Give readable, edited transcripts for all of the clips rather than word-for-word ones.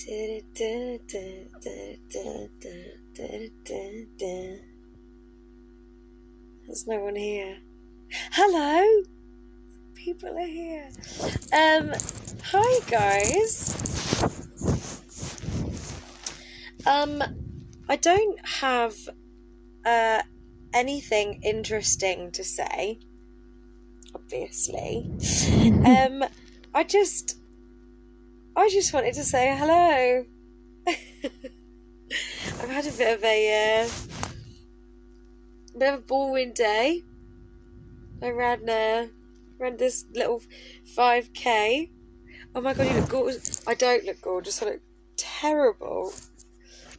There's no one here. Hello? People are here. Hi guys. I don't have anything interesting to say, obviously. I just wanted to say hello. I've had a bit of a boring day. I ran this little 5k. Oh my god, you look gorgeous. I don't look gorgeous, I look terrible.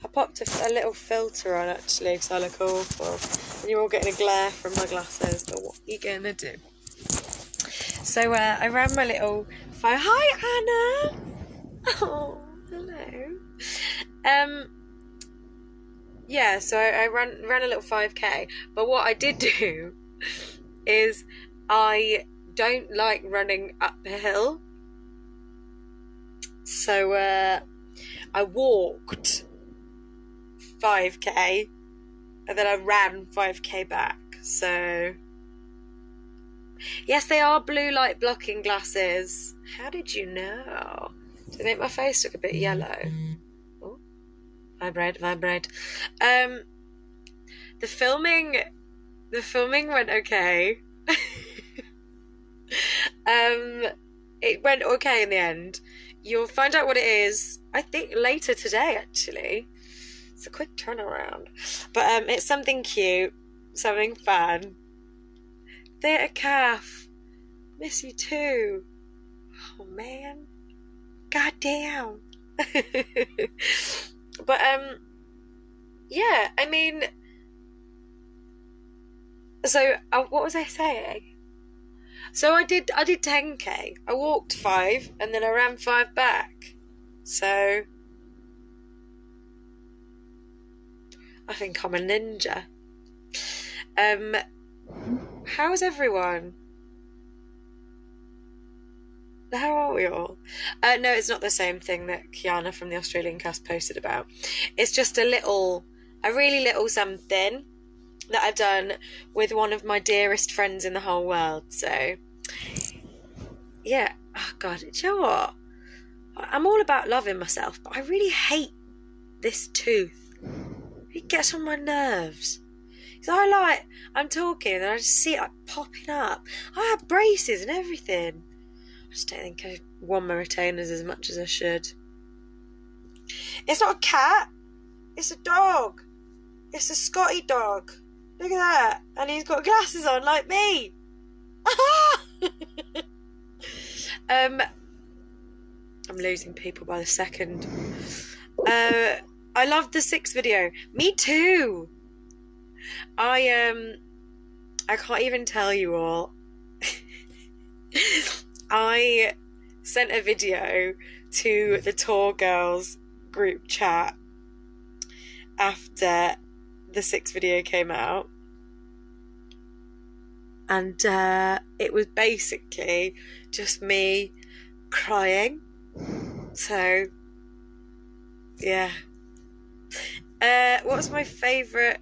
I popped a little filter on actually because I look awful. And you're all getting a glare from my glasses, but what are you going to do? So I ran my little Hi Anna! Oh, hello. Yeah, so I ran a little 5k, but what I did do is I don't like running up a hill. So I walked 5k and then I ran 5k back. So yes, they are blue light blocking glasses. How did you know? They make my face look a bit yellow. Oh, vibrate. The filming went okay. It went okay in the end. You'll find out what it is, I think, later today, actually. It's a quick turnaround. But it's something cute, something fun. Theatre calf. Miss you too. Oh, man. God damn. But, yeah, I mean... So, what was I saying? So I did 10k. I walked 5 and then I ran 5 back. So I think I'm a ninja. How's everyone? How are we all? No, it's not the same thing that Kiana from the Australian cast posted about. It's just a really little something that I've done with one of my dearest friends in the whole world. So, yeah. Oh, God. Do you know what? I'm all about loving myself, but I really hate this tooth. It gets on my nerves. So I'm talking and I just see it like popping up. I have braces and everything. I just don't think I've worn my retainers as much as I should. It's not a cat. It's a dog. It's a Scotty dog. Look at that. And he's got glasses on like me. I'm losing people by the second. I loved the 6 video. Me too. I can't even tell you all. I sent a video to the Tour Girls group chat after the 6 video came out, and it was basically just me crying. So yeah. What was my favourite?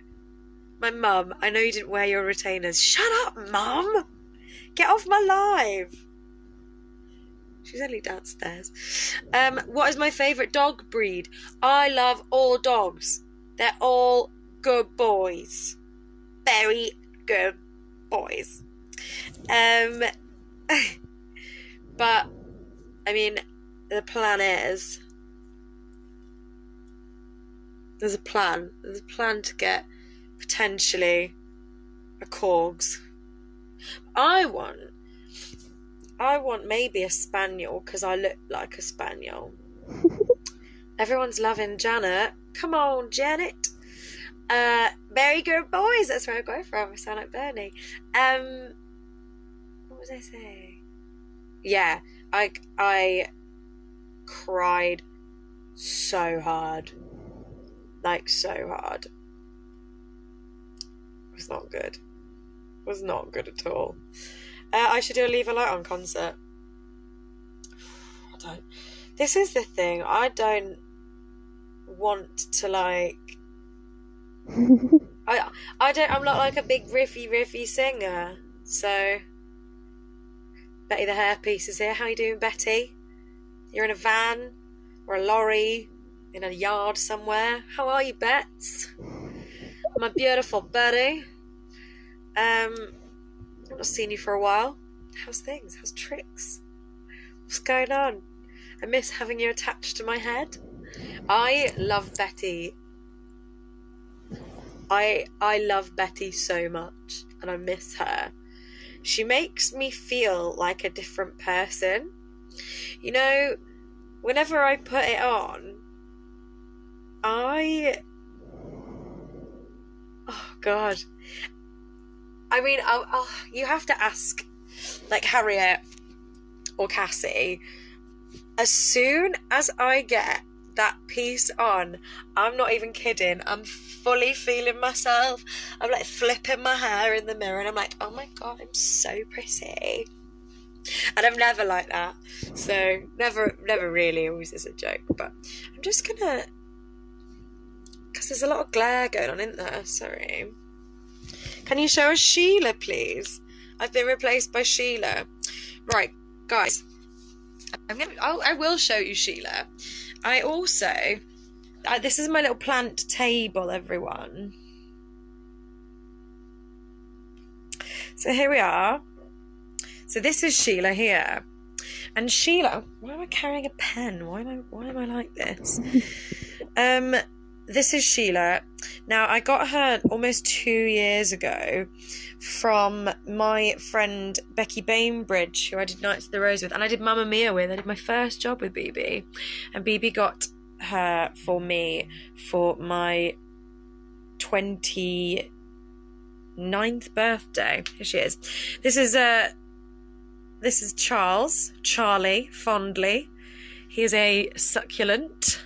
My mum. I know you didn't wear your retainers. Shut up, Mum! Get off my live. She's only downstairs. What is my favourite dog breed? I love all dogs. They're all good boys. Very good boys. But, I mean, the plan is... There's a plan. There's a plan to get potentially a corgs. I want maybe a spaniel because I look like a spaniel. Everyone's loving Janet. Come on, Janet. Very good boys. That's where I go from. I sound like Bernie. What was I saying? Yeah, I cried so hard. Like, so hard. It was not good. It was not good at all. I should do a Leave a Light On concert. This is the thing. I don't want to like. I'm not like a big riffy singer. So Betty the hairpiece is here. How you doing, Betty? You're in a van or a lorry in a yard somewhere. How are you, Bets? My beautiful Betty. I've not seen you for a while. How's things? How's tricks? What's going on? I miss having you attached to my head. I love Betty. I love Betty so much, and I miss her. She makes me feel like a different person. You know, whenever I put it on, oh God. I mean, you have to ask, like, Harriet or Cassie. As soon as I get that piece on, I'm not even kidding, I'm fully feeling myself. I'm like flipping my hair in the mirror and I'm like, oh my God, I'm so pretty. And I'm never like that, so never really, always is a joke. But I'm just gonna, because there's a lot of glare going on, isn't there? Sorry. Can you show us Sheila, please? I've been replaced by Sheila. Right, guys, I will show you Sheila. I also, this is my little plant table, everyone. So here we are. So this is Sheila here. And Sheila, why am I carrying a pen? Why am I like this? This is Sheila. Now, I got her almost 2 years ago from my friend Becky Bainbridge, who I did Nights of the Rose with, and I did Mamma Mia with. I did my first job with BB, and BB got her for me for my 29th birthday. Here she is. This is Charlie, fondly. He is a succulent,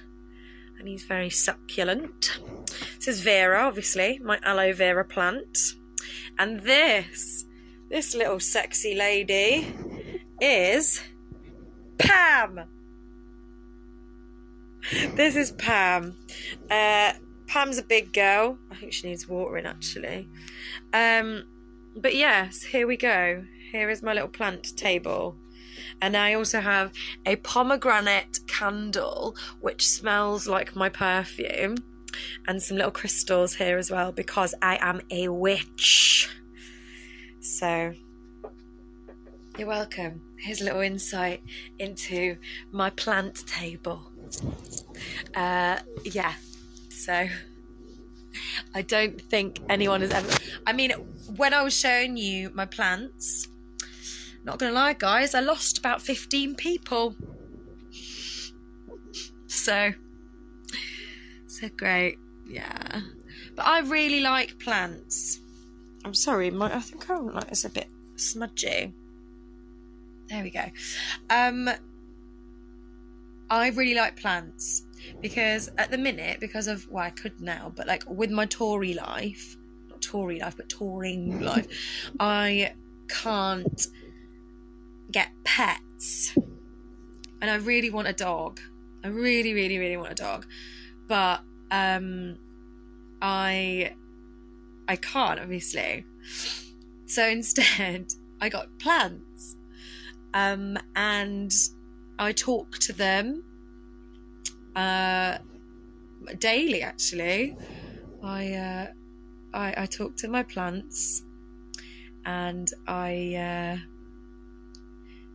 and he's very succulent. This is Vera, obviously, my aloe vera plant. And this little sexy lady is Pam. This is Pam. Pam's a big girl. I think she needs watering, actually. But yes, here we go. Here is my little plant table. And I also have a pomegranate candle, which smells like my perfume. And some little crystals here as well, because I am a witch. So, you're welcome. Here's a little insight into my plant table. Yeah, so I don't think anyone has ever... I mean, when I was showing you my plants, not gonna lie, guys, I lost about 15 people. So great, yeah. But I really like plants. I'm sorry, I think it's a bit smudgy. There we go. I really like plants because at the minute, because of, well, I could now, but like with my touring life, I can't get pets. And I really want a dog. I really, really, really want a dog. But I can't, obviously. So instead, I got plants. And I talk to them daily, actually. I talk to my plants, and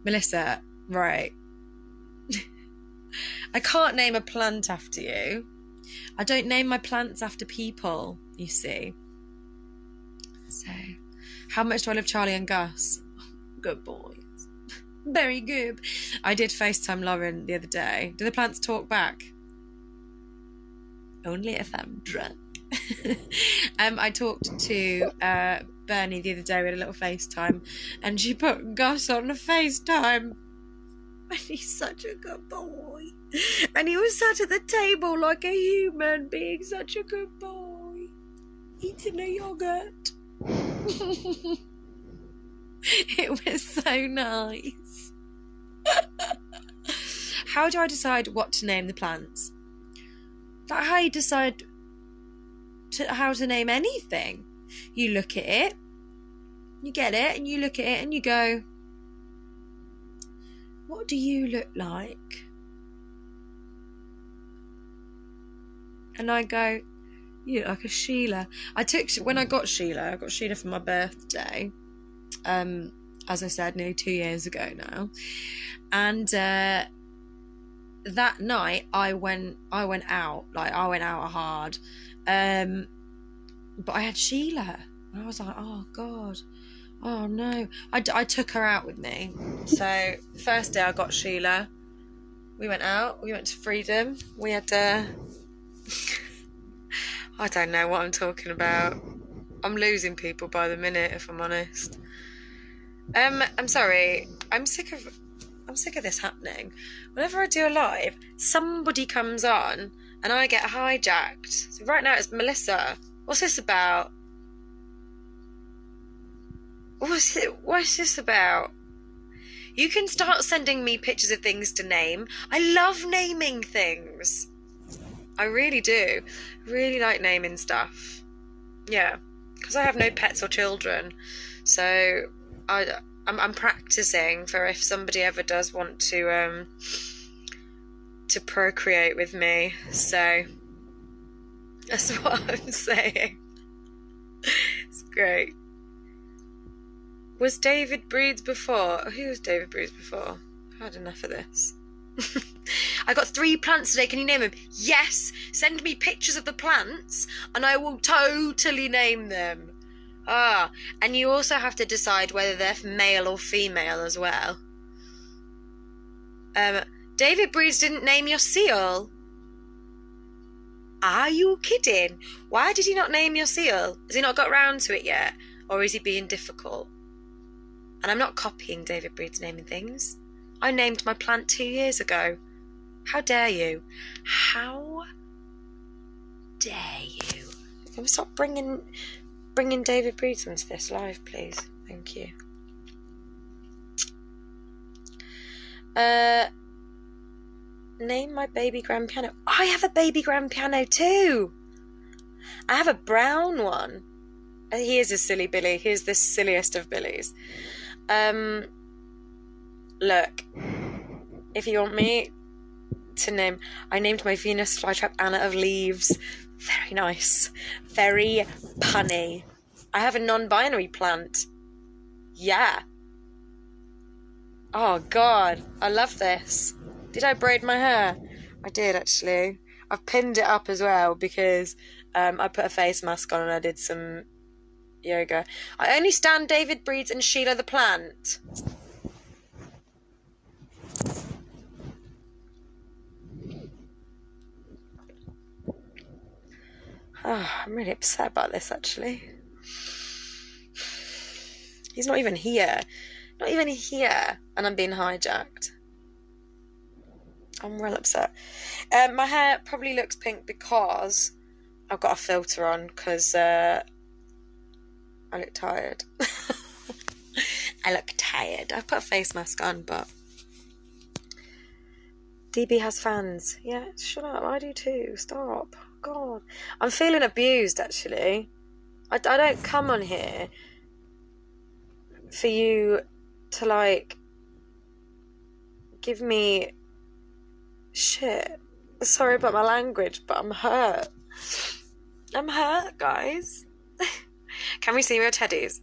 Melissa, right. I can't name a plant after you. I don't name my plants after people, you see. So, how much do I love Charlie and Gus? Good boys. Very good. I did FaceTime Lauren the other day. Do the plants talk back? Only if I'm drunk. I talked to Bernie the other day. We had a little FaceTime, and she put Gus on a FaceTime. And he's such a good boy. And he was sat at the table like a human, being such a good boy, eating a yogurt. It was so nice. How do I decide what to name the plants? That's how you decide how to name anything. You look at it, you get it, and you look at it and you go, what do you look like? And I go, you look like a Sheila. When I got Sheila for my birthday, as I said, nearly 2 years ago now. And that night I went out hard. But I had Sheila. And I was like, oh God. Oh no. I took her out with me. So first day I got Sheila. We went out. We went to Freedom. We had I don't know what I'm talking about. I'm losing people by the minute, if I'm honest. I'm sorry. I'm sick of this happening. Whenever I do a live, somebody comes on and I get hijacked. So right now it's Melissa. What's this about? What's this about? You can start sending me pictures of things to name. I love naming things. I really do. Really like naming stuff. Yeah, because I have no pets or children. So I'm practicing for if somebody ever does want to procreate with me. So that's what I'm saying. It's great. Was David Breeds before? Who was David Breeds before? I've had enough of this. I got 3 plants today. Can you name them? Yes. Send me pictures of the plants and I will totally name them. And you also have to decide whether they're male or female as well. David Breeds didn't name your seal. Are you kidding? Why did he not name your seal? Has he not got round to it yet? Or is he being difficult? And I'm not copying David Breed's naming things. I named my plant 2 years ago. How dare you? How dare you? Can we stop bringing David Breeds into this live, please? Thank you. Name my baby grand piano. I have a baby grand piano too. I have a brown one. He is a silly Billy. He is the silliest of Billies. Look, if you want me to name, I named my Venus flytrap Anna of Leaves. Very nice. Very punny. I have a non-binary plant. Yeah. Oh God, I love this. Did I braid my hair? I did actually. I've pinned it up as well because I put a face mask on and I did some yoga. I only stand David Breeds and Sheila the plant. Oh, I'm really upset about this actually. He's not even here. Not even here. And I'm being hijacked. I'm real upset. My hair probably looks pink because I've got a filter on because I look tired. I look tired. I've put a face mask on, but DB has fans. Yeah, shut up. I do too. Stop. God. I'm feeling abused, actually. I don't come on here for you to, like, give me shit. Sorry about my language, but I'm hurt. I'm hurt, guys. Can we see my teddies?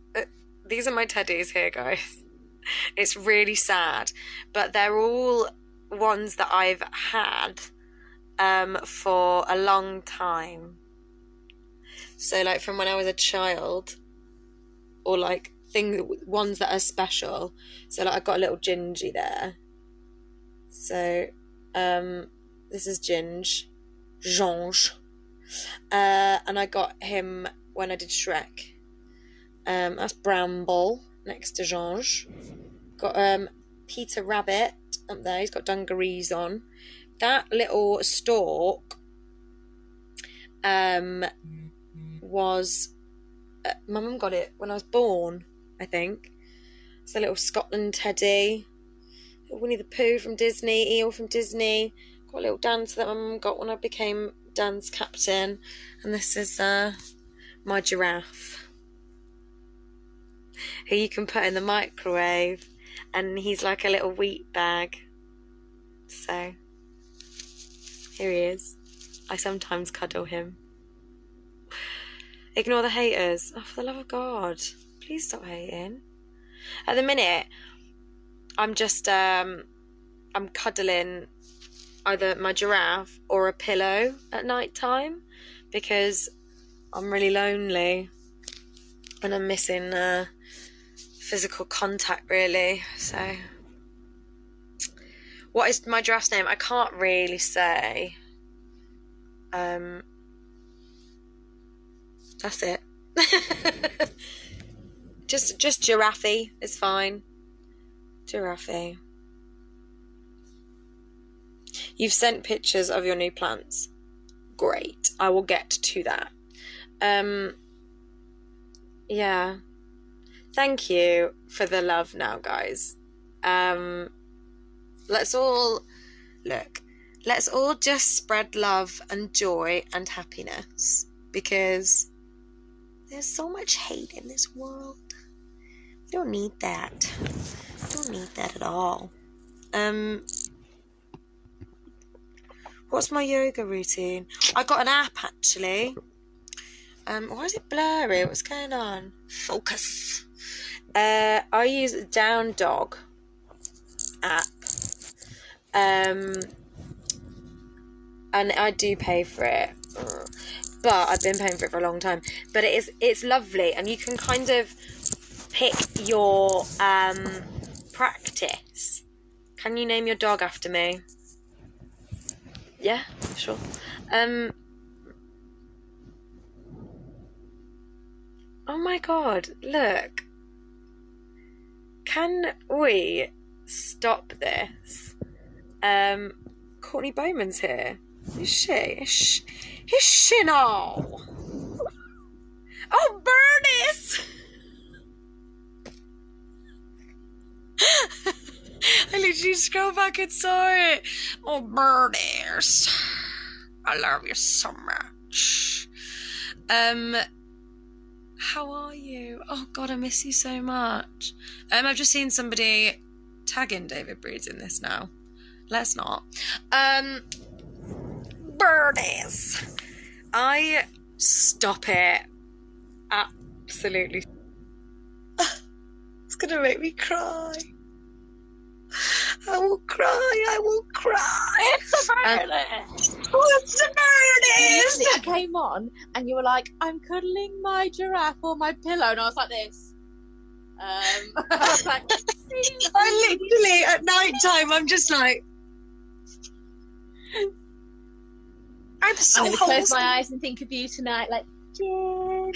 These are my teddies here, guys. It's really sad, but they're all ones that I've had for a long time. So, like, from when I was a child, or like ones that are special. So, like, I've got a little Gingy there. So, this is Ginge. And I got him when I did Shrek. That's Bramble next to George. Got Peter Rabbit up there. He's got dungarees on. That little stalk was my mum got it when I was born, I think. It's a little Scotland teddy. Winnie the Pooh from Disney, Eel from Disney. Got a little dance that my mum got when I became dance captain. And this is my giraffe, who you can put in the microwave, and he's like a little wheat bag. So here he is. I sometimes cuddle him. Ignore the haters. Oh, for the love of God, please stop hating. At the minute, I'm just I'm cuddling either my giraffe or a pillow at night time, because I'm really lonely and I'm missing physical contact, really. So what is my giraffe's name? I can't really say. That's it. just Giraffe is fine. Giraffe. You've sent pictures of your new plants. Great. I will get to that. Yeah. Thank you for the love now, guys. Let's all just spread love and joy and happiness, because there's so much hate in this world. We don't need that. We don't need that at all. What's my yoga routine? I got an app, actually. Why is it blurry? What's going on? Focus. I use a Down Dog app. And I do pay for it. But I've been paying for it for a long time. But it's lovely, and you can kind of pick your practice. Can you name your dog after me? Yeah, sure. Oh my God, look. Can we stop this? Courtney Bowman's here. Is she? Is she now? Oh, birdies! I literally scrolled back and saw it. Oh, birdies. I love you so much. How are you? Oh God, I miss you so much. I've just seen somebody tagging David Breeds in this now. Let's not. Birdies. Stop it. Absolutely. It's gonna make me cry. I will cry. It's a birdies. What's a birdies? I came on and you were like, I'm cuddling my giraffe on my pillow, and I was like this. I was like, I literally at night time, I'm just like, I'm so I'm gonna close my eyes and think of you tonight, like, Jen,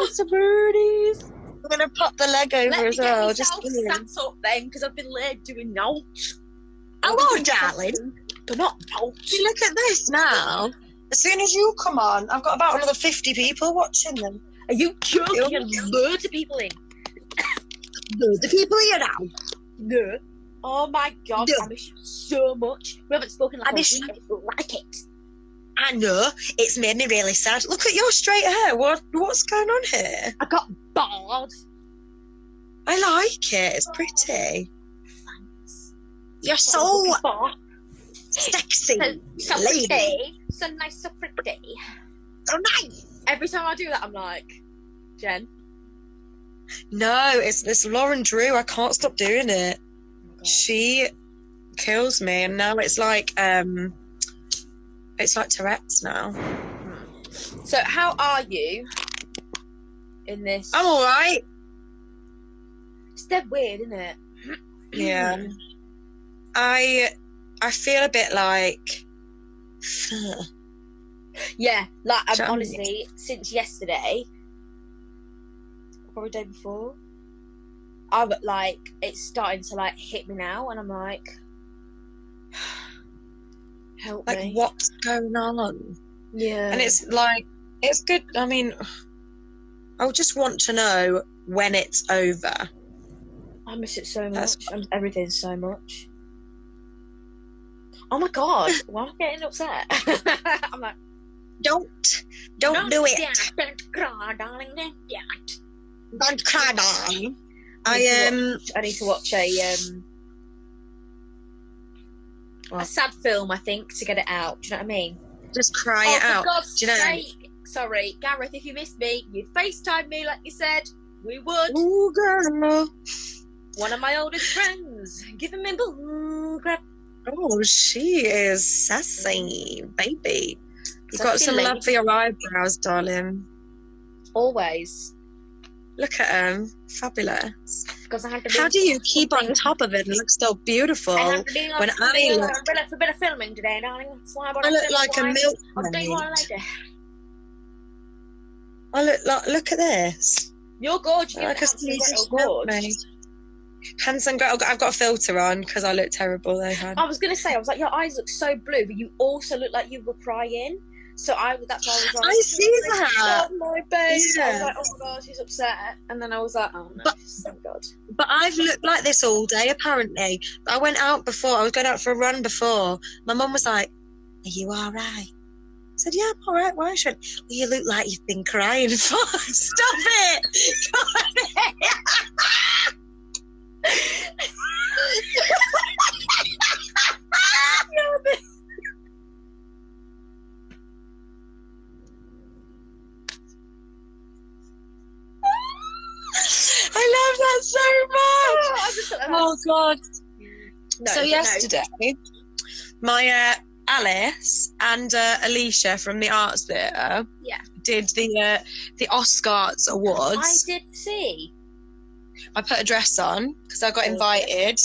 it's a birdies. I'm gonna pop the leg over as well. Just sat up then, because I've been late doing notes. Hello, darling. But not notes. See, look at this now. As soon as you come on, I've got about another 50 people watching them. Are you joking? There's loads of people in. Loads of people here now. No. Oh my God, No. I miss you so much. We haven't spoken like I miss a week. Like it. I know. It's made me really sad. Look at your straight hair. What's going on here? I got bored. I like it. It's pretty. Thanks. You're so sexy. So lady. pretty. So nice, so pretty. So nice. Every time I do that, I'm like, Jen. No, it's Lauren Drew. I can't stop doing it. Oh She kills me, and now it's like Tourette's now. So how are you in this? I'm all right. It's dead weird, isn't it? Yeah. I feel a bit like. Yeah, like I'm Shall we? honestly since yesterday, probably the day before, I'm like it's starting to like hit me now, and I'm like, help Like, me. what's going on? Yeah, And it's like, it's good. I mean, I just want to know when it's over. I miss it so much. That's- I miss everything so much. Oh my god, why am I getting upset? I'm like, Don't do it. Don't cry, darling. Don't cry, darling. I need to watch a sad film, I think, to get it out. Do you know what I mean? Just cry it out. For God's Do you know? sake. Sorry, Gareth, if you missed me, you'd FaceTime me like you said. We would. Ooh, girl. One of my oldest friends giving me bull crap. Oh, she is sassy, baby. You've got some Sassy love for your eyebrows, darling. Always. Look at them. Fabulous. Because I have to do How do you keep on top of it and look so beautiful I have to do when I look... for a bit of filming today, darling. That's why I look like a milk I'll do what I later. I look at this. You're gorgeous. Like a Handsome milkmaid. Handsome girl. I've got a filter on because I look terrible though, hon. I was going to say, I was like, your eyes look so blue, but you also look like you were crying. So that's why I was like, I see that. Oh, my babe. Yeah. I was like, oh my god, she's upset. And then I was like, oh no, thank God. But I've looked like this all day, apparently. I went out before. I was going out for a run before. My mum was like, are you all right? I said, yeah, I'm all right. Why should? Well, you look like you've been crying for. Stop it! I love that so much. Oh God. No, So yesterday, my Alice and Alicia from the Arts Theatre did the Oscars Awards. I did see. I put a dress on because I got invited,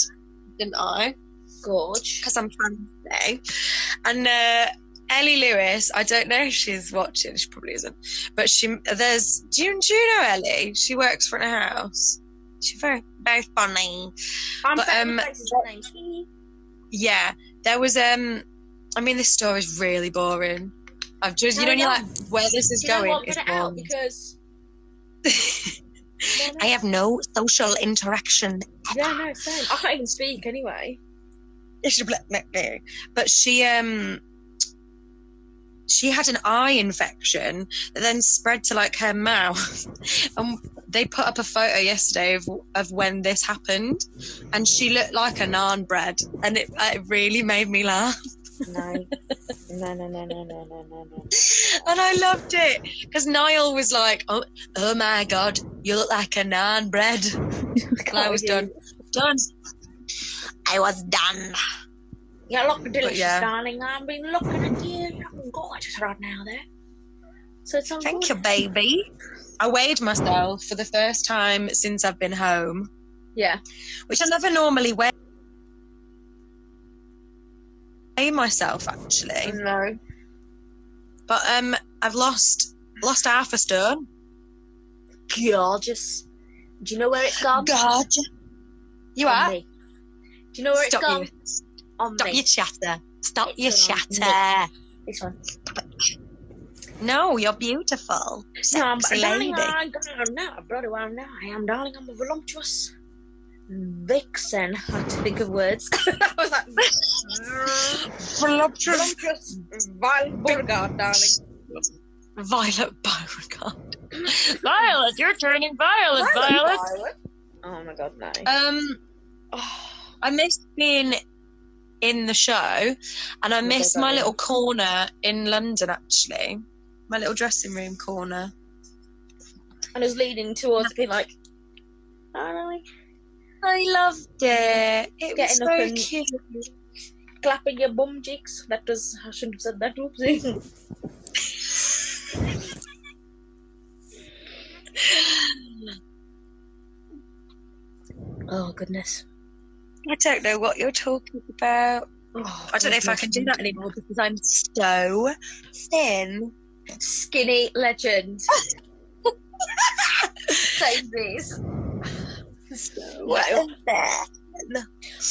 didn't I? Gorge. Because I'm fancy. And Ellie Lewis, I don't know if she's watching, she probably isn't. But do you know Ellie? She works for a house. She's very, very funny. Yeah, there was this story's really boring. I've just you're like where this is going is boring. Because I have no social interaction. Yeah, no, same. I can't even speak anyway. But she had an eye infection that then spread to like her mouth. And they put up a photo yesterday of when this happened, and she looked like a naan bread, and it really made me laugh. No. And I loved it because Niall was like, oh my God, you look like a naan bread. And I was done. I was done. You look delicious, darling. I've been looking at you. You're gorgeous right now there. So it's all Thank you, baby. I weighed myself for the first time since I've been home. Yeah. Which I never normally weigh myself, actually. No. But I've lost half a stone. Gorgeous. Do you know where it's gone? Gorgeous. You are? Me. Do you know where it's gone? Stop your chatter. Stop your chatter. This one. No, you're beautiful. Sexy lady. I am, darling. I'm a voluptuous vixen. I had to think of words. I was like, voluptuous Violet Beauregard, darling. Violet Beauregard. Violet, you're turning violet, Violet. Oh my God, no. I missed being in the show, and I missed my little corner in London, actually. My little dressing room corner. And it was leading towards being like, I loved it. It was so cute. Clapping your bum cheeks. I shouldn't have said that. Oopsie. Oh, goodness. I don't know what you're talking about. I don't know if I can do that anymore because I'm so thin. Skinny legend. Samesies.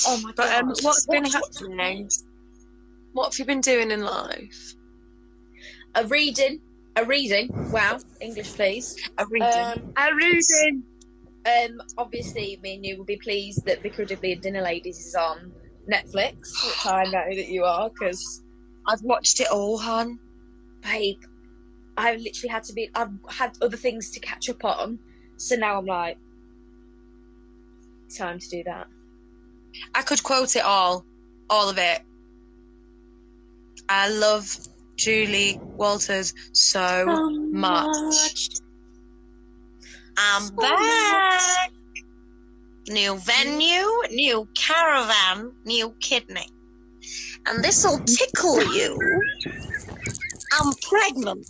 Oh my God. But what's been happening? What have you been doing in life? A reading. Wow. English, please. A reading. Obviously, me and you will be pleased that Vicar of Dibley and Dinner Ladies is on Netflix, which I know that you are, because, I've watched it all, hon. babe, I've had other things to catch up on, so now I'm like, time to do that. I could quote it all of it. I love Julie Walters so much. I'm back. New venue, new caravan, new kidney. And this'll tickle you. I'm pregnant.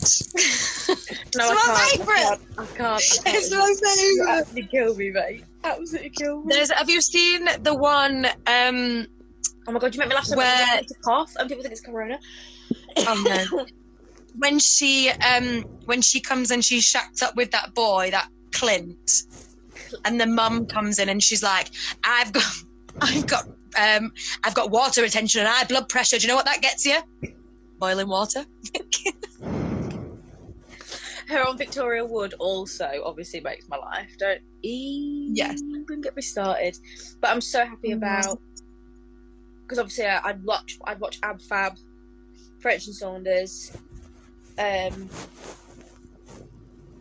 No, It's my favourite. I can't. It's my You favourite. absolutely kill me, mate. Absolutely kill me. Have you seen the one? Oh my god, you make me laugh so much. Where- I need to cough, and people think it's corona. Oh no. When she comes and she's shacked up with that boy, that Clint, and the mum comes in and she's like, I've got water retention and high blood pressure. Do you know what that gets you? Boiling water. Her on Victoria Wood also obviously makes my life. Don't even get me started. But I'm so happy about, because obviously I'd watch Ab Fab, French and Saunders, and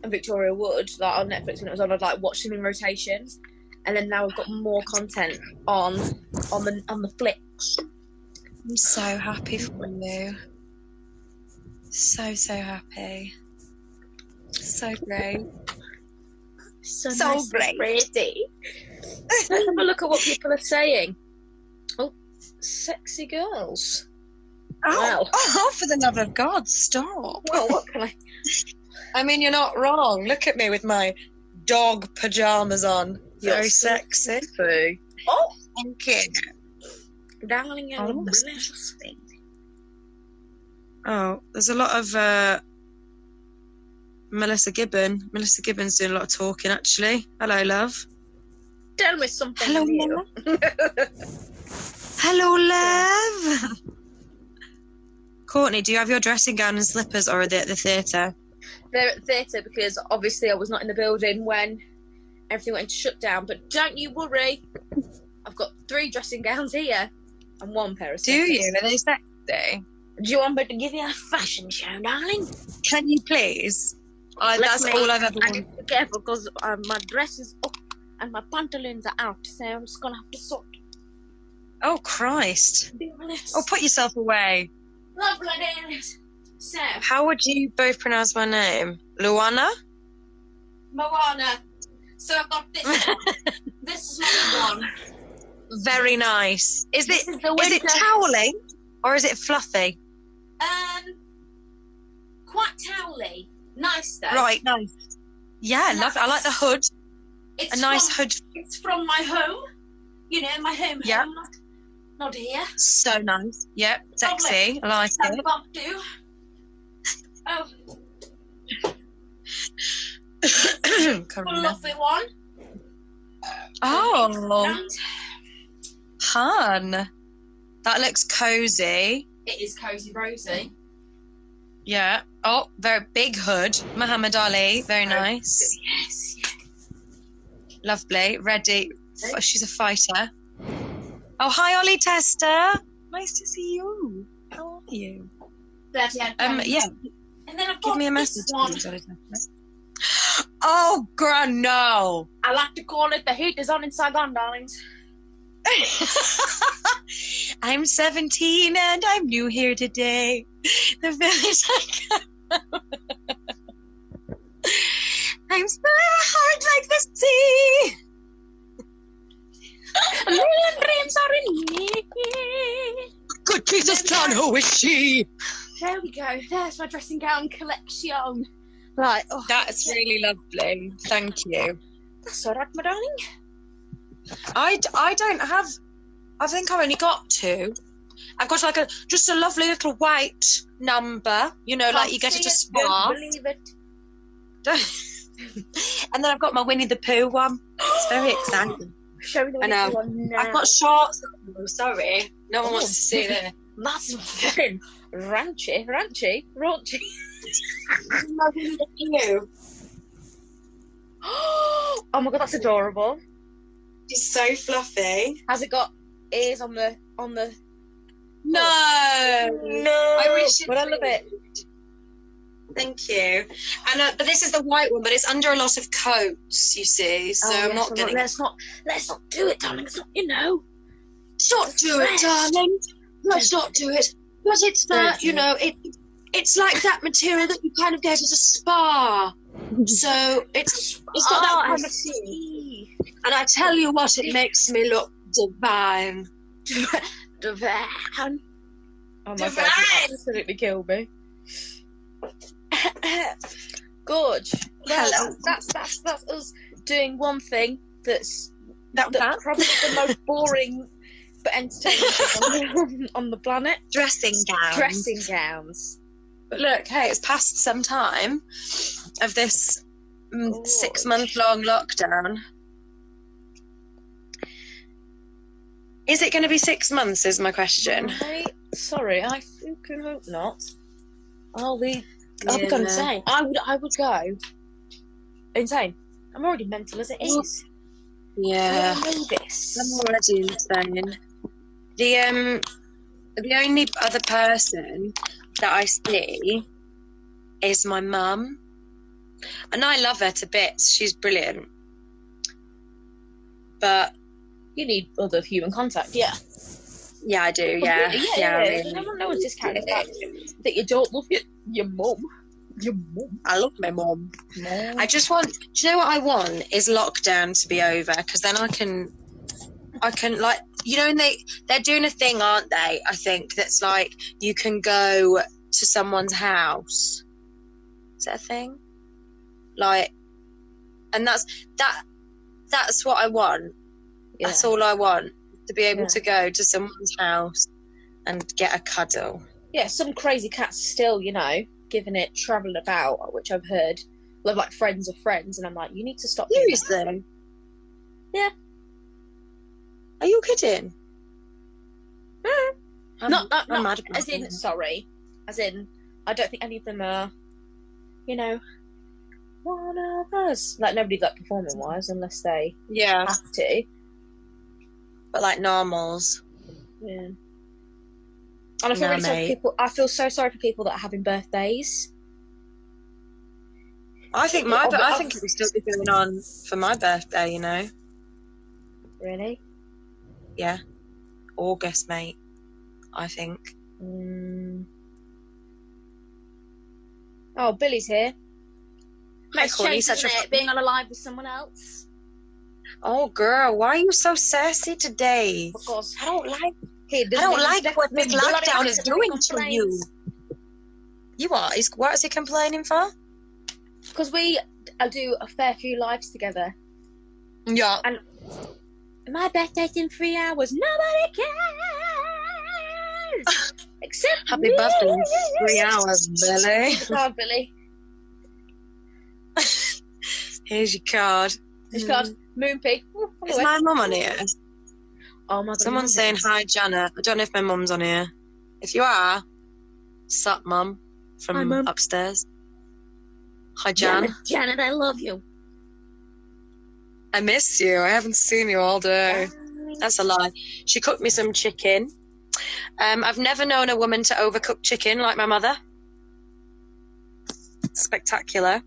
Victoria Wood, like on Netflix when it was on. I'd like watch them in rotation, and then now we've got more content on the flicks. I'm so happy for you. So happy. So great. So So nice, great. pretty. Let's have a look at what people are saying. Oh, sexy girls. Wow. Oh, for the love of God, stop. Well, what can I? I mean, you're not wrong. Look at me with my dog pajamas on. Very You're so sexy. Oh, Thank you. darling, you're Oh, blessed. Oh, there's a lot of Melissa Gibbon. Melissa Gibbon's doing a lot of talking, actually. Hello, love. Tell me something Hello, new. Hello, love. Courtney, do you have your dressing gown and slippers, or are they at the theatre? They're at the theatre because obviously I was not in the building when everything went into shutdown. But don't you worry, I've got 3 dressing gowns here and 1 pair of Do slippers. you? Are they sexy? Do you want me to give you a fashion show, darling? Can you please? That's all I've ever I wanted. need to be careful because my dress is up and my pantaloons are out, so I'm just gonna have to sort. Oh, Christ. Be honest. Oh, put yourself away. Lovely days. So, How would you both pronounce my name? Luana? Moana. So I've got this one. This is my one. Very nice. Is This it is the is it winter. toweling or is it fluffy? Quite towely. Nice though. Right, nice. Yeah, I love it. I like the hood. It's A nice from, hood. It's from my home. You know, my home. Yeah. Home, not here. So nice. Yep, sexy. I like I've it. got to. Oh, Corona. fluffy one. Oh, And hun. That looks cozy. it is cozy rosy. Yeah. Oh, very big hood. Muhammad Ali. Very nice. Yes. Lovely. Ready. She's a fighter. Oh, hi, Ollie Tester. Nice to see you. How are you? That yeah. Yeah. And then I've Give got me a this message, one. please, Ollie Tester. Oh, girl, no. I like to call it the heat is on in Saigon, darlings. I'm 17 and I'm new here today. The village I come. I'm so hard like the sea. A million dreams are in me. Good Jesus, John, who is she? There we go. There's my dressing gown collection. Right. Oh, That's really lovely. Thank you. that's all right, my darling. I don't have. I think I've only got 2. I've got like just a lovely little white number, you know, like you get at a spa. Don't believe it. And then I've got my Winnie the Pooh one. It's very exciting. Show me the I know. one now. I've got shorts. I'm sorry. No one wants to see this. That's very raunchy. My Winnie the Pooh. Oh my god, that's adorable. It's so fluffy. Has it got ears on the on the... No. I wish it but I love it. Thank you. And but this is the white one, but it's under a lot of coats, you see. So I'm not getting. Let's not do it, darling. It's not, Let's not do it, darling. Let's not do it. But it's that, it's like that material that you kind of get at a spa. So it's got that kind of thing. And I tell you what, it makes me look divine. Divine. Oh my God, you absolutely killed me. Gorge. Well, Hello. That's us doing one thing that's probably the most boring but entertaining thing on the planet. Dressing gowns. But look, hey, it's past some time of this 6-month-long lockdown. Is it going to be 6 months, is my question. Sorry, I fucking hope not. I'll be going insane. I would go insane. I'm already mental as it is. Yeah. I know this. I'm already insane. The only other person that I see is my mum. And I love her to bits. She's brilliant. But you need other human contact, yeah. Yeah, I do, yeah. Really. No one's discounting the fact that you don't love your mum. Your mum. I love my mum. I just want... Do you know what I want? Is lockdown to be over, because then I can like... and they're doing a thing, aren't they? I think that's like you can go to someone's house. Is that a thing? Like... And that's what I want. Yeah. That's all I want. To be able to go to someone's house and get a cuddle. Yeah, some crazy cats still, giving it, travelling about, which I've heard. Love like friends of friends, and I'm like, you need to stop. Seriously? Yeah. Are you kidding? I'm not mad about as in them. Sorry, as in I don't think any of them are, one of us. Like nobody like performing wise, unless they have to. But like normals. Yeah. And I feel really sorry for people. I feel so sorry for people that are having birthdays. I think I think it will still be going on for my birthday. Really? Yeah. August, mate. I think. Oh, Billy's here. Makes change, isn't it? Being on a live with someone else. Oh, girl, why are you so sassy today? Because I don't like what this lockdown is doing to you. You what? What is he complaining for? Because we do a fair few lives together. Yeah. And my birthday's in 3 hours. Nobody cares. Except Happy me. birthday in 3 hours, Billy. Card, Billy. Here's your card. Here's your card. Moonpig. Is my mum on here? Oh my God. Someone's saying hi, Janet. I don't know if my mum's on here. If you are, sup, mum, from upstairs. Hi, Jan. Janet, I love you. I miss you. I haven't seen you all day. That's a lie. She cooked me some chicken. I've never known a woman to overcook chicken like my mother. Spectacular.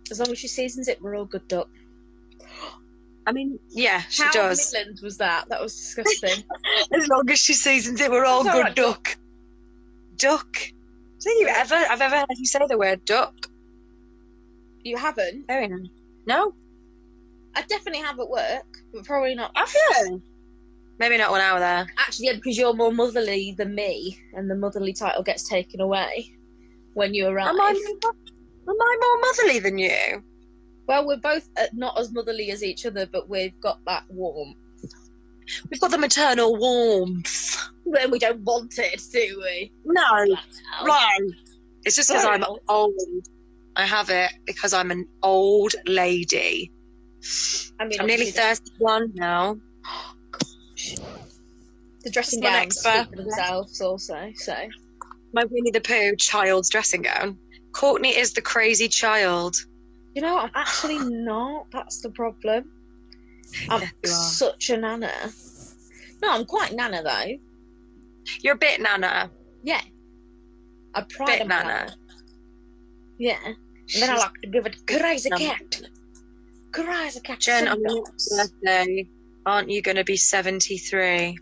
As long as she seasons it, we're all good, duck. I mean, yeah, she How does. Midlands was that? That was disgusting. As long as she seasons it, we're all good, right, duck. Duck. I've ever heard you say the word duck. You haven't? Very nice. No. I definitely have at work, but probably not. Have you? Maybe not when I was there. Actually, yeah, because you're more motherly than me, and the motherly title gets taken away when you arrive. Am I more motherly than you? Well, we're both not as motherly as each other, but we've got that warmth. We've got the maternal warmth. Then we don't want it, do we? No. Right. It's just because I'm old. I have it because I'm an old lady. I mean, I'm nearly 31 now. Oh, gosh. The dressing gowns speak for themselves also, so. My Winnie the Pooh child's dressing gown. Courtney is the crazy child. You know, I'm actually not. That's the problem. I'm such a nana. No, I'm quite nana though. You're a bit nana. Yeah. I pride Bit my nana. Yeah. And then I like to give it crazy cat. Crazy cat. Jen, on your next birthday, aren't you going to be 73?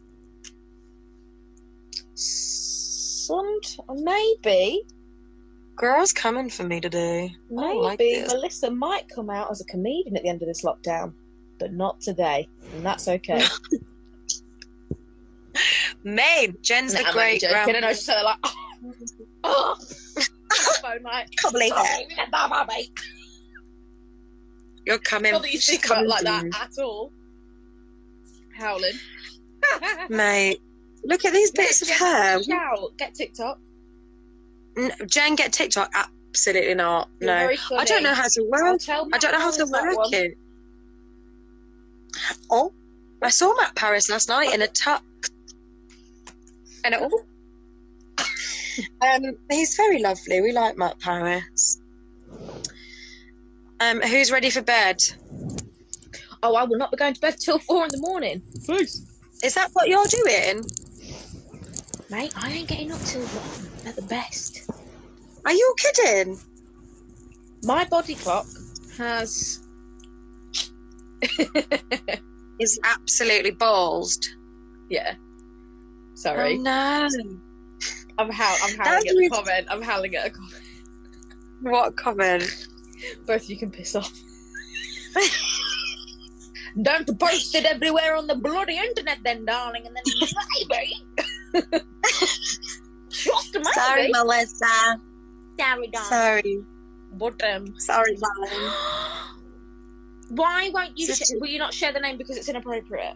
Maybe. Girl's coming for me today. Maybe like this. Melissa might come out as a comedian at the end of this lockdown, but not today, and that's okay. Mate, Jen's the great joking, and I was just like, oh, phone like, can't believe it. You're coming. Not that you think about like that at all. Howling. Mate, look at these bits of hair. Get TikTok. Jen, get TikTok? Absolutely not. You're no. I don't know how to work. I don't know how to work it. Oh, I saw Matt Paris last night in a tuck. And he's very lovely. We like Matt Paris. Who's ready for bed? Oh, I will not be going to bed till 4 a.m. Peace. Is that what you're doing? Mate, I ain't getting up till 1 at the best. Are you kidding? My body clock has... is absolutely ballsed. Yeah. Sorry. Oh, no. I'm howling at the comment. I'm howling at a comment. What comment? Both of you can piss off. Don't post it everywhere on the bloody internet then, darling, and then maybe. Just maybe. Sorry, Melissa. Sorry, darling. Sorry. But, sorry, darling. Why won't you... will you not share the name because it's inappropriate?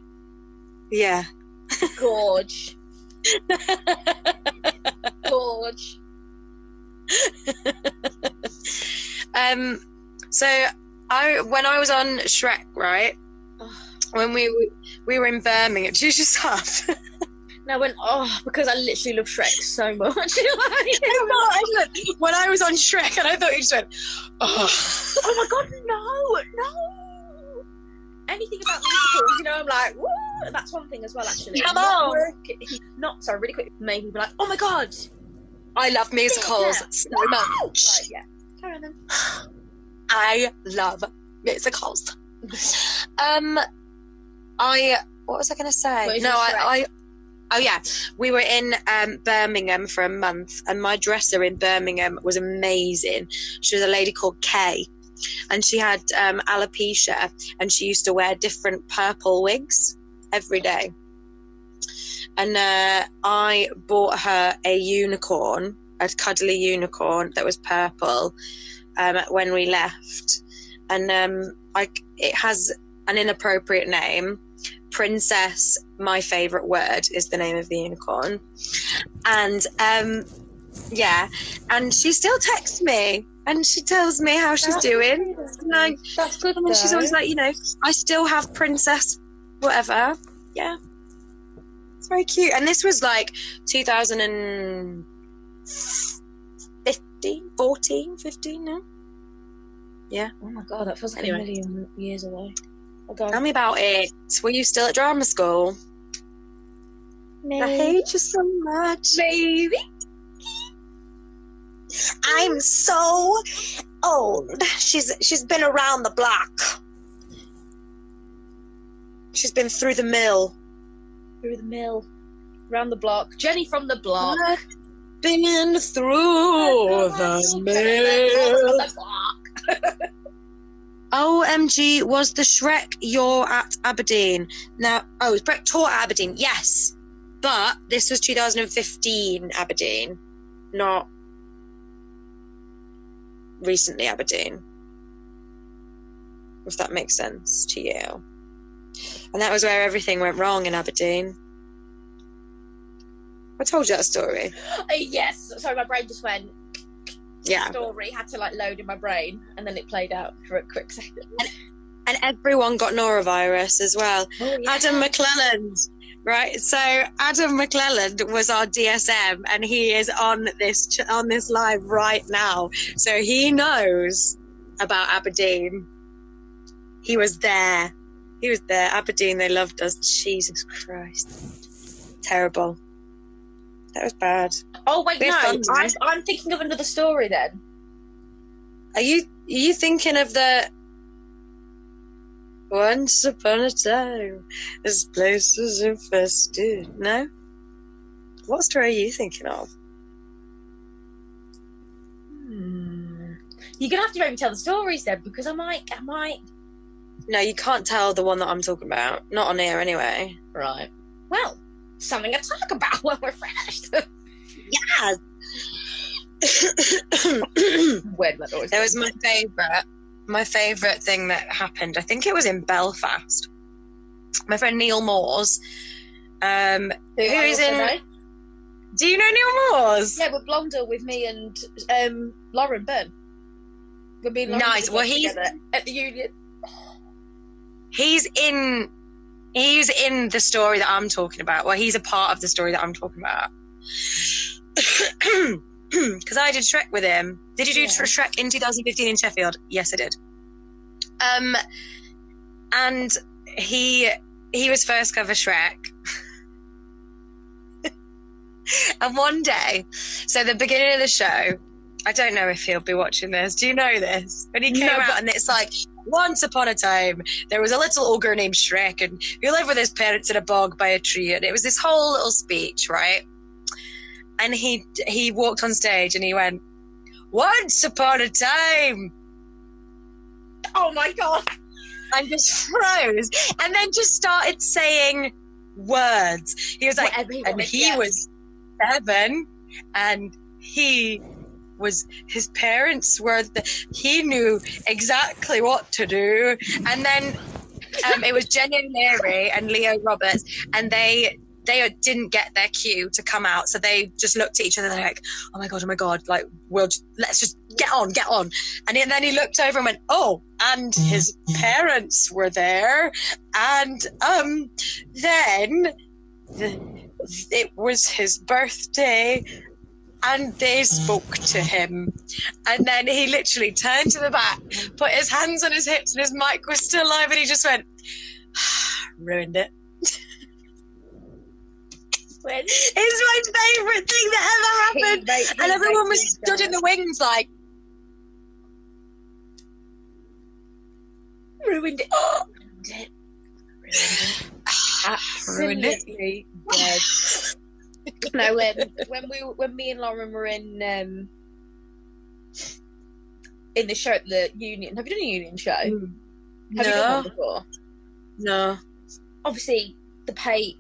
Yeah. Gorge. Gorge. So when I was on Shrek, right? When we were in Birmingham, did you just laugh? No, because I literally love Shrek so much. When I was on Shrek, and I thought you just went, oh. Oh my god, no. Anything about musicals, I'm like, woo! That's one thing as well, actually. Come on. Sorry, really quick. Maybe be like, oh my god. I love musicals so much. Right, yeah. Carry on then. I love musicals. What was I going to say? Oh yeah, we were in Birmingham for a month, and my dresser in Birmingham was amazing. She was a lady called Kay, and she had alopecia, and she used to wear different purple wigs every day. And I bought her a unicorn, a cuddly unicorn that was purple, when we left, and it has an inappropriate name. Princess, my favourite word, is the name of the unicorn. And yeah, and she still texts me and she tells me how she's doing. Like, that's good. And she's always like, I still have Princess whatever. Yeah, it's very cute. And this was like 2015 now. Yeah. Oh my god, that feels like a million years away. Tell me about it. Were you still at drama school? Maybe. I hate you so much. Maybe. I'm so old. She's been around the block. She's been through the mill. Through the mill. Around the block. Jenny from the block. I've been through the mill. OMG, was the Shrek you're at Aberdeen? Now, it's Brett Tour at Aberdeen, yes. But this was 2015 Aberdeen, not recently Aberdeen. If that makes sense to you. And that was where everything went wrong in Aberdeen. I told you that story. Yes, sorry, my brain just went... Yeah. Story had to load in my brain, and then it played out for a quick second. And everyone got norovirus as well. Oh, yeah. Adam McClelland, right? So Adam McClelland was our DSM, and he is on this live right now. So he knows about Aberdeen. He was there. Aberdeen, they loved us. Jesus Christ. Terrible. That was bad. Oh wait, We no, had fun, I'm thinking of another story then. Are you thinking of the once upon a time this place was infested? No? What story are you thinking of? You're gonna have to maybe tell the stories then, because I might. No, you can't tell the one that I'm talking about. Not on here anyway. Right. Well, something to talk about when we're finished. Yeah. Where did that always There was my favourite thing that happened. I think it was in Belfast. My friend Neil Moores, who is in... know. Do you know Neil Moores? Yeah, we're Blonder with me and Lauren Byrne. We're being Nice. Well, he's at the Union. He's in the story that I'm talking about. Well, he's a part of the story that I'm talking about. Because I did Shrek with him. Did you do Shrek in 2015 in Sheffield? Yes, I did. And he was first cover Shrek. And one day, so the beginning of the show, I don't know if he'll be watching this. Do you know this? When he came out and it's like, once upon a time, there was a little ogre named Shrek and he lived with his parents in a bog by a tree. And it was this whole little speech, right? And he walked on stage and he went, once upon a time. Oh my God. And just froze. And then just started saying words. He was like, he was 7 and his parents were, he knew exactly what to do. And then it was Jenny O'Leary and Leo Roberts, and they didn't get their cue to come out, so they just looked at each other. They're like, oh my god, like let's just get on. And then he looked over and went, oh, and his parents were there, and then it was his birthday and they spoke to him. And then he literally turned to the back, put his hands on his hips, and his mic was still live, and he just went, ruined it. It's my favourite thing that ever happened. And everyone was stood in the wings like, ruined it. Absolutely dead. No, when me and Lauren were in the show at the Union. Have you done a Union show? Have you done one before? No. Obviously, the pay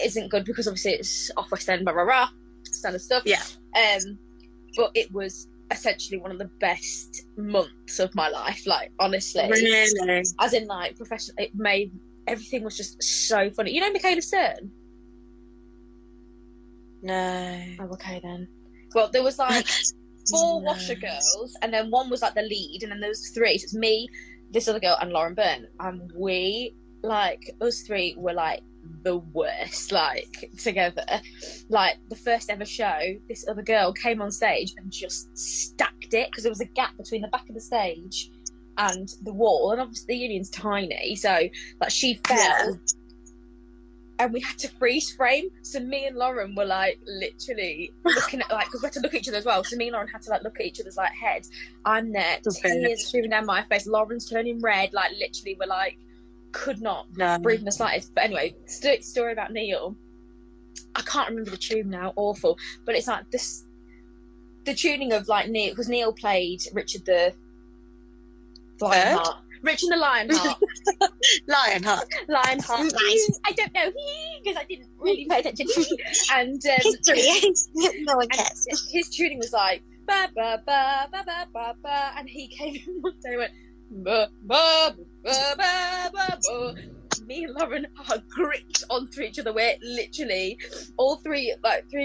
isn't good because obviously it's off West End, standard stuff. Yeah. But it was essentially one of the best months of my life. Like, honestly, really, as in like professional, it made everything was just so funny. You know Michaela Stern? No. Oh, okay then. Well, there was like 4 washer girls, and then one was like the lead, and then there was 3. So it's me, this other girl, and Lauren Byrne. And we, like, us 3 were like the worst, like, together. Like, the first ever show, this other girl came on stage and just stacked it, because there was a gap between the back of the stage and the wall, and obviously the Union's tiny, so like she fell. And we had to freeze frame, so me and Lauren were like literally looking at, like, because we had to look at each other as well. So me and Lauren had to like look at each other's like heads. I'm there, tears streaming down my face. Lauren's turning red, like literally we're like could not breathe in the slightest. But anyway, story about Neil. I can't remember the tune now, awful. But it's like this, the tuning of like Neil, because Neil played Richard the Lionheart. Richard the Lionheart. Lionheart. Nice. I don't know, because I didn't really pay attention. And no one cares. His tuning was like ba ba ba ba ba ba ba, and he came in one day and went ba ba ba ba ba ba. Me and Lauren are gripped onto each other. Where literally all 3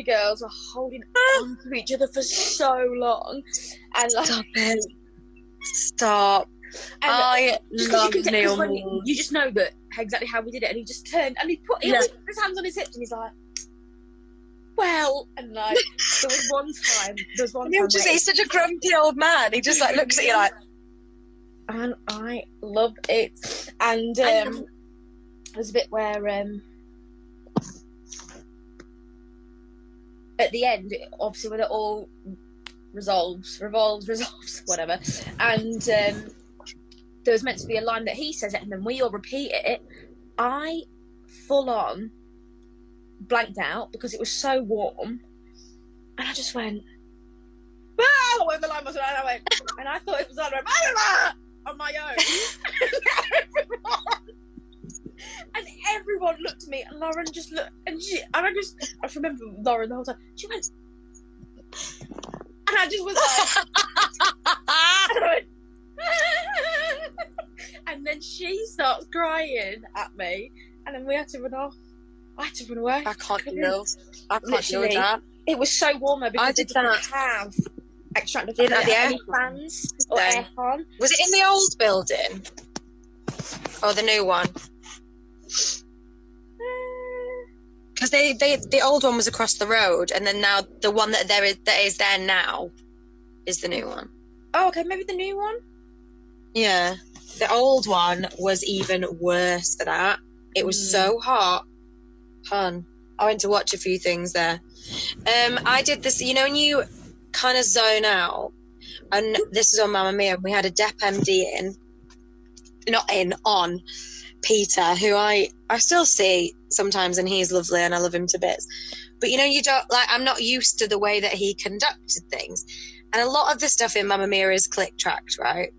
girls were holding on to each other for so long. And like, Stop. And I love Neil Moore. You just know that exactly how we did it, and he just turned and he put his hands on his hips, and he's like, well, and like there was one time he's such a grumpy old man. He just like looks at you like, and I love it. And there's a bit where at the end, obviously, when it all revolves, whatever, and there was meant to be a line that he says it, and then we all repeat it. I full on blanked out because it was so warm, and I just went, whatever the line was, and I went, and I thought it was on my own. And everyone looked at me, and Lauren just looked, and I remember Lauren the whole time. She went, and I just was like, and then she starts crying at me, and then we had to run off. I had to run away. I can't deal with that. It was so warm because I did they didn't that. have extractor fans or aircon. Was it in the old building or the new one? Because the old one was across the road, and then now the one that is there now is the new one. Oh, okay, maybe the new one. Yeah, the old one was even worse for that. It was so hot. Hun, I went to watch a few things there. I did this, you know, when you kind of zone out, and this is on Mamma Mia. We had a Dep MD on Peter, who I still see sometimes, and he's lovely and I love him to bits. But you know, you don't like, I'm not used to the way that he conducted things. And a lot of the stuff in Mamma Mia is click tracked, right?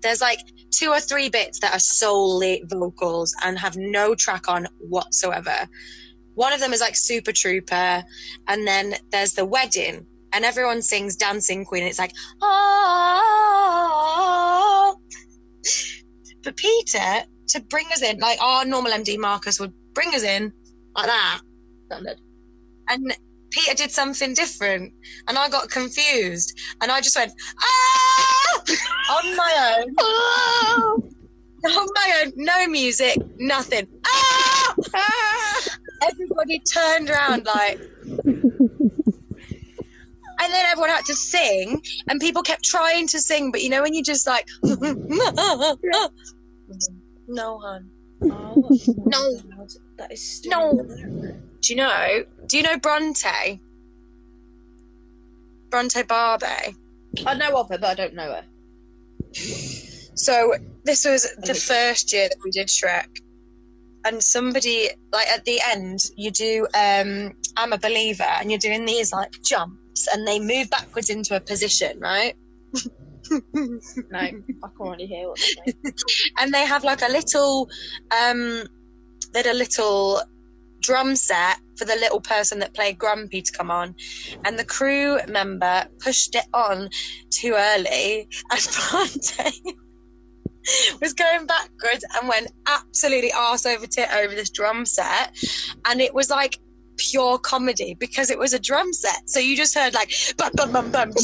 There's like 2 or 3 bits that are solely vocals and have no track on whatsoever. One of them is like Super Trooper, and then there's the wedding, and everyone sings Dancing Queen, and it's like, oh. But Peter, to bring us in, like our normal MD Marcus would bring us in like that. Standard. And Peter did something different, and I got confused, and I just went, ah! On my own. Oh! On my own, no music, nothing. Ah! Ah! Everybody turned around like, and then everyone had to sing, and people kept trying to sing, but you know when you just like, no, hon. Oh, no. God. That is stupid. No. Do you know Bronte? Bronte Barbie? I know of her, but I don't know her. So this was the first year that we did Shrek, and somebody, like at the end, you do I'm a Believer, and you're doing these like jumps, and they move backwards into a position, right? No, I can't really hear what they're saying. And they have like a little drum set for the little person that played Grumpy to come on, and the crew member pushed it on too early, and Bronte was going backwards and went absolutely arse over tit over this drum set, and it was like pure comedy because it was a drum set, so you just heard like bum bum bum bum, and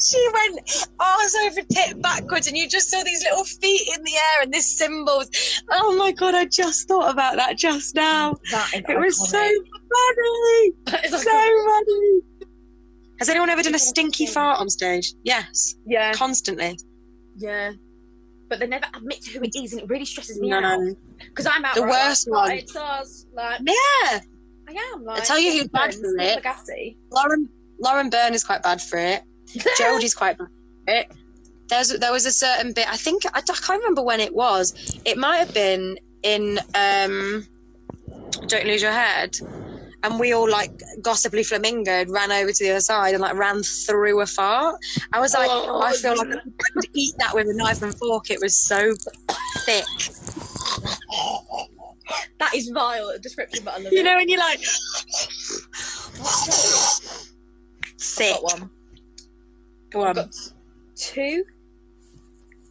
she went arse over tit backwards, and you just saw these little feet in the air and this cymbals. Oh my God, I just thought about that just now. It was so funny. So funny. Has anyone ever done a stinky fart on stage? Yes. Yeah. Constantly. Yeah. But they never admit to who it is, and it really stresses me No. out. Because I'm out. The worst one. So I was like, yeah. I am. Like, I tell you who's bad for it. Lauren Byrne is quite bad for it. Jodie's quite bad for it. There was a certain bit. I can't remember when it was. It might have been in Don't Lose Your Head. And we all like gossiply flamingoed, ran over to the other side and like ran through a fart. I was like, I feel like I could eat that with a knife and fork. It was so thick. That is vile description, but I love it. You know when you're like thick. I've got one. Go on. I've got two.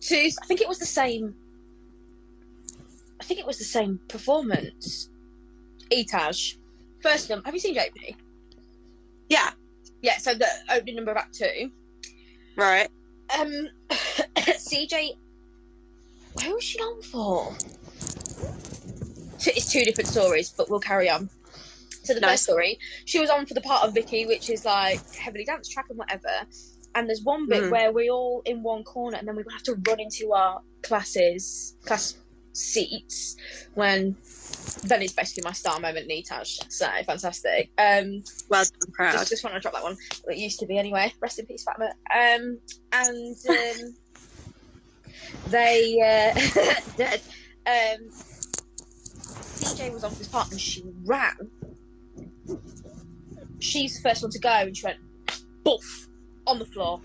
I think it was the same. I think it was the same performance. Etaj. First number. Have you seen JP? Yeah. Yeah. So the opening number of Act 2. Right. CJ. Who was she on for? It's 2 different stories, but we'll carry on. So the first story, she was on for the part of Vicky, which is like heavily dance track and whatever. And there's one bit where we're all in one corner, and then we have to run into our class seats when then it's basically my star moment, Nitaj. So fantastic. Well done, proud. Just want to drop that one. Well, it used to be anyway. Rest in peace, Fatma. They dead. CJ was on for this part and she ran. She's the first one to go and she went boof on the floor.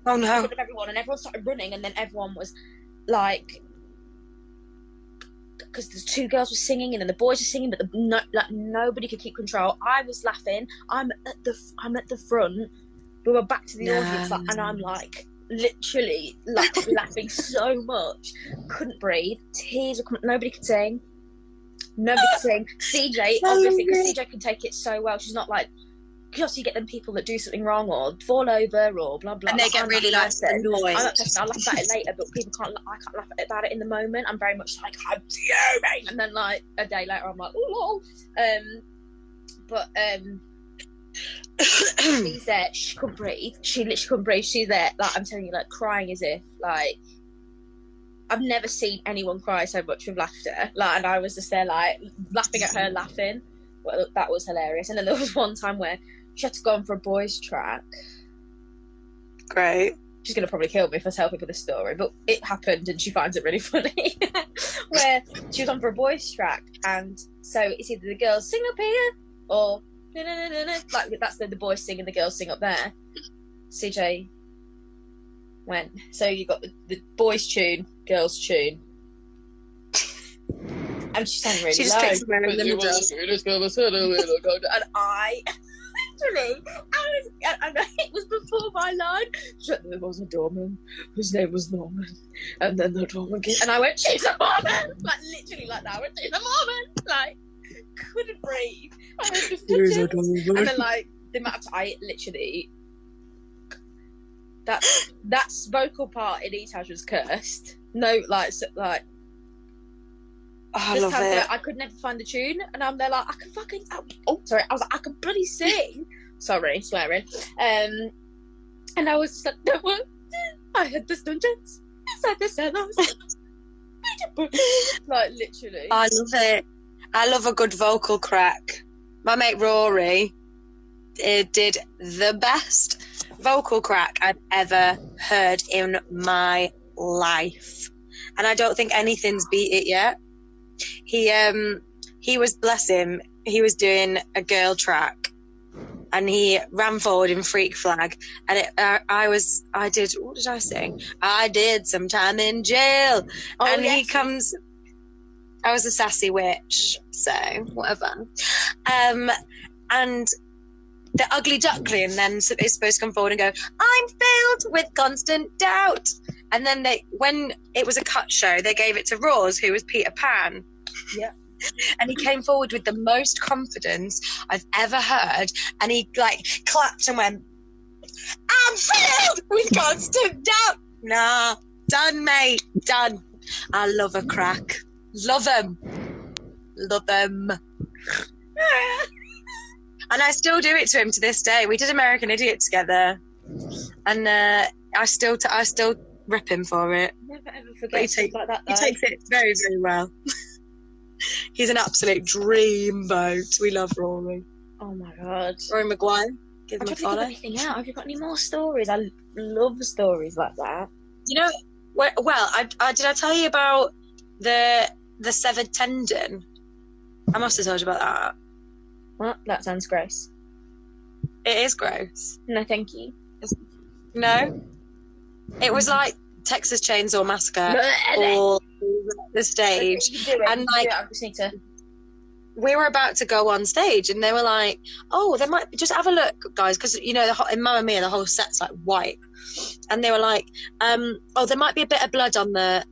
Oh In no. front of everyone, and everyone started running, and then everyone was like, because the two girls were singing and then the boys were singing, but nobody could keep control. I was laughing. I'm at the front. We were back to the audience, and I'm like literally like laughing so much, couldn't breathe. Tears were coming. Nobody could sing. CJ, obviously, because CJ can take it so well. She's not like, because you get them people that do something wrong or fall over or blah blah, and they get really like annoyed. I'm not I'll laugh about it later, but I can't laugh about it in the moment. I'm very much like, I'm fuming, and then like a day later I'm like, oh lol. She's there, she couldn't breathe. She literally couldn't breathe. She's there, like, I'm telling you, like crying as if like I've never seen anyone cry so much with laughter. Like, and I was just there like laughing at her laughing. Well, that was hilarious. And then there was one time where she had to go on for a boys' track. Great. She's going to probably kill me if I tell people this story, but it happened and she finds it really funny. Where she was on for a boys' track, and so it's either the girls sing up here or like that's the boys sing and the girls sing up there. CJ went, so you got the boys' tune, girls' tune. And she sang really low. Picks somewhere in the middle. And I literally, and it was before my line. She went, there was a doorman whose name was Norman, and then the doorman came, and I went, she's a Mormon, like literally like that. I went, she's a Mormon, like couldn't breathe. I went, just and then like the amount of I literally that's vocal part in Etage was cursed. No, like Oh, I love it. I could never find the tune, and I'm there like, I can fucking. Oh, sorry. I was like, I can bloody sing. Sorry, swearing. And I was just like, no, I had the dungeons inside the cellars. Like literally. I love it. I love a good vocal crack. My mate Rory did the best vocal crack I've ever heard in my life, and I don't think anything's beat it yet. He was, bless him, he was doing a girl track and he ran forward in Freak Flag, and I did, what did I sing? I did some time in jail. Oh, and yes. he comes, I was a sassy witch, so whatever. And the ugly duckling then is supposed to come forward and go, I'm filled with constant doubt. And then when it was a cut show, they gave it to Roz, who was Peter Pan. Yeah. And he came forward with the most confidence I've ever heard. And he like clapped and went, I'm filled with constant doubt. Nah, done, mate, done. I love a crack. Love them. Love them. And I still do it to him to this day. We did American Idiot together. And I still rip him for it. Never ever forget stuff like that. He takes it very, very well. He's an absolute dreamboat. We love Rory. Oh my god. Rory Maguire. Give him a follow. Anything out? Have you got any more stories? I love stories like that. You know, well, did I tell you about the severed tendon? I must have told you about that. What? That sounds gross. It is gross. No, thank you. No? It was like Texas Chainsaw Massacre or the stage. And like, I just need to. We were about to go on stage and they were like, oh, they might just have a look, guys, because you know in Mamma Mia the whole set's like white, and they were like, oh, there might be a bit of blood on the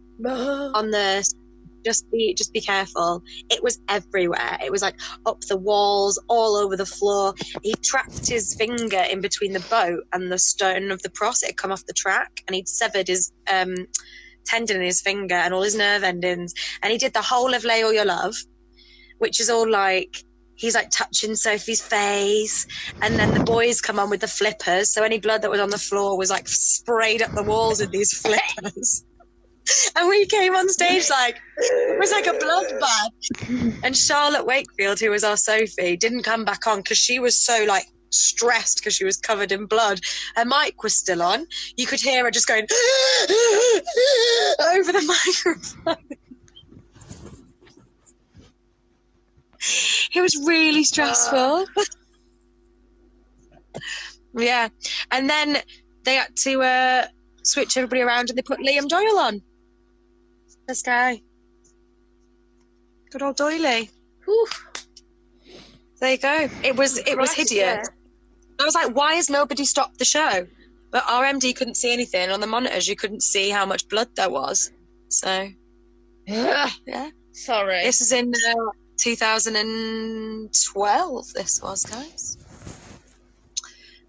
just be careful. It was everywhere. It was like up the walls, all over the floor. He trapped his finger in between the boat and the stone of the cross. It had come off the track, and he'd severed his tendon in his finger and all his nerve endings. And he did the whole of Lay All Your Love, which is all like, he's like touching Sophie's face, and then the boys come on with the flippers, so any blood that was on the floor was like sprayed up the walls with these flippers. And we came on stage like, it was like a bloodbath. And Charlotte Wakefield, who was our Sophie, didn't come back on because she was so like stressed because she was covered in blood. Her mic was still on. You could hear her just going over the microphone. It was really stressful. Yeah. And then they had to switch everybody around and they put Liam Doyle on. This guy. Good old Doyley. Whew. There you go. It was hideous. Yeah. I was like, why has nobody stopped the show? But our MD couldn't see anything. On the monitors, you couldn't see how much blood there was. So, yeah. Sorry. This is in 2012, this was, guys.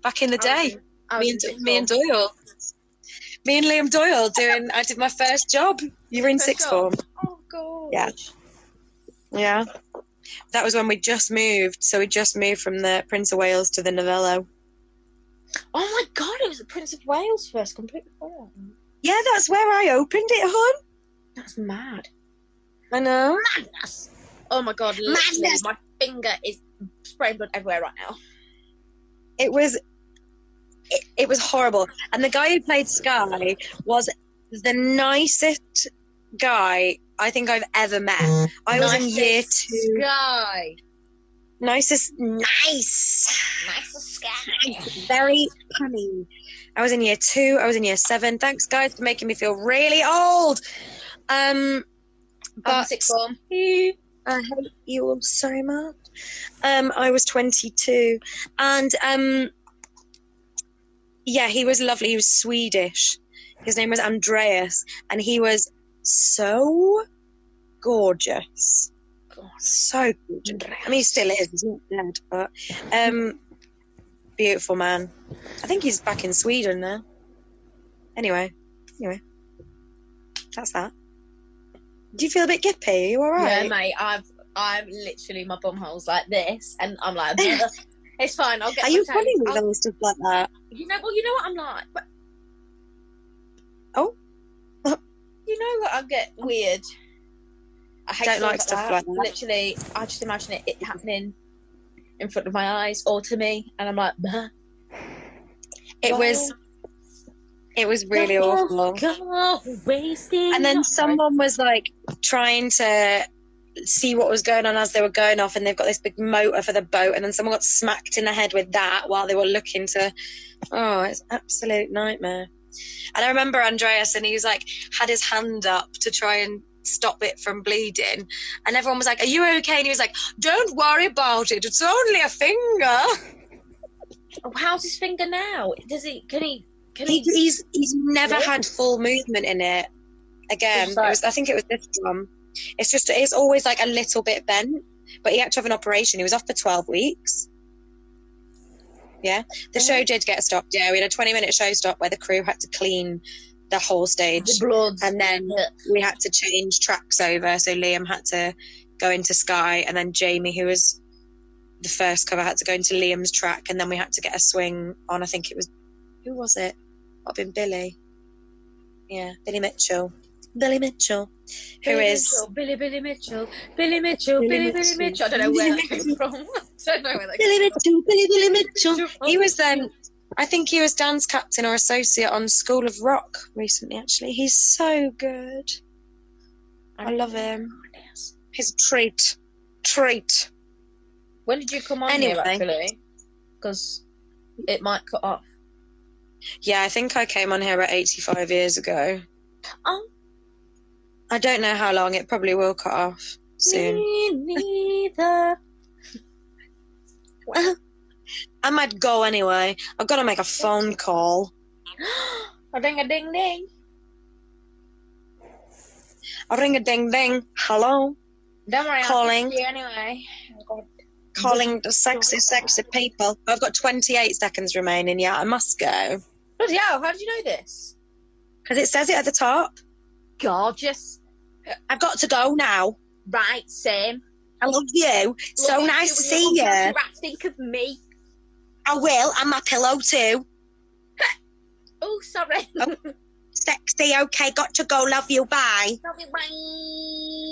Back in the day. Me and Doyle. Me and Liam Doyle I did my first job. You were in sixth form. Oh, God. Yeah. Yeah. That was when we just moved. So we just moved from the Prince of Wales to the Novello. Oh, my God. It was the Prince of Wales first. Completely forgot. Yeah, that's where I opened it, hon. That's mad. I know. Madness. Oh, my God. Literally, my finger is spraying blood everywhere right now. It was horrible. And the guy who played Sky was the nicest guy I think I've ever met. I was in year 2. Sky. Nicest Sky. Very funny. I was in year 2. I was in year 7. Thanks, guys, for making me feel really old. But sixth form. I hate you all so much. I was 22. And yeah, he was lovely. He was Swedish. His name was Andreas, and he was so gorgeous. So gorgeous. I mean, he still is. He's not dead, but beautiful man. I think he's back in Sweden now. Anyway, that's that. Do you feel a bit gippy? Are you all right? Yeah, mate. I'm literally, my bumhole's like this, and I'm like, it's fine. I'll get. Are you funny with all stuff like that? You know what I'm like. But... Oh. You know what? I get weird. I hate don't like stuff like that. Literally, I just imagine it happening in front of my eyes or to me, and I'm like, bah. It was really awful. And then someone was like trying to see what was going on as they were going off, and they've got this big motor for the boat, and then someone got smacked in the head with that while they were looking to. Oh, it's an absolute nightmare. And I remember Andreas, and he was like had his hand up to try and stop it from bleeding, and everyone was like, "Are you okay?" And he was like, "Don't worry about it. It's only a finger." Oh, how's his finger now? He's never had full movement in it again. I think it was this one. It's always like a little bit bent, but he had to have an operation. He was off for 12 weeks. Yeah, the show did get stopped. Yeah, we had a 20-minute show stop where the crew had to clean the whole stage, and then we had to change tracks over. So Liam had to go into Sky, and then Jamie, who was the first cover, had to go into Liam's track, and then we had to get a swing on. I think it was, who was it? Might have been Billy. Yeah, Billy Mitchell. Billy Mitchell. Billy Mitchell. I don't know where that came from. Billy Mitchell. He was then, I think he was dance captain or associate on School of Rock recently, actually. He's so good. I love him. He's a treat. When did you come on here, actually? Because it might cut off. Yeah, I think I came on here about 85 years ago. Oh. I don't know how long. It probably will cut off soon. Me neither. I might go anyway. I've got to make a phone call. A ring-a-ding-ding. A ring-a-ding-ding. Hello? Don't worry, calling. I'll see you anyway. Calling the sexy people. I've got 28 seconds remaining. Yeah, I must go. Bloody hell, how did you know this? Because it says it at the top. Gorgeous. I've got to go now. Right, same. I love you. So nice to see you. Think of me. I will, and my pillow too. Oh, sorry. Oh. Sexy. Okay, got to go. Love you. Bye. Love you, bye.